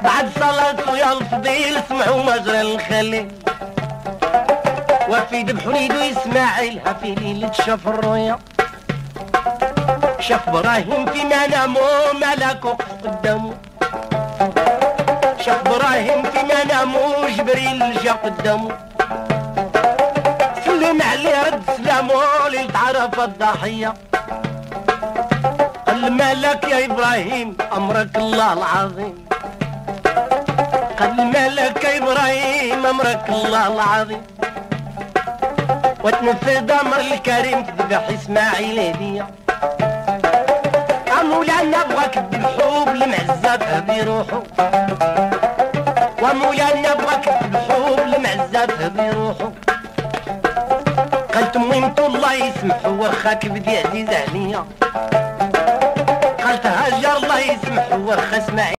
بعد صلاة يا الفضيل سمعوا مجرى الخليل وفي ذبح وليدو اسماعيل في ليلة شاف الرؤيا شاف ابراهيم في منامه ملاك وقف قدامه شاف ابراهيم في منامه جبريل جا قدامه سلم عليه رد سلامه ليلة عرفة الضحية قال الملك يا ابراهيم امرك الله العظيم قال الملك يا ابراهيم امرك الله العظيم وتنفذ امر الكريم تذبح اسماعيل هديه مولانا بغاك تذبحو بالمعزة تهدي روحو ومولانا بغاك تذبحو بالمعزة تهدي روحو قالت ميمتو الله يسمحو واخاك بدي عزيز عليا قالت هاجر الله يسمحو واخا اسماعيل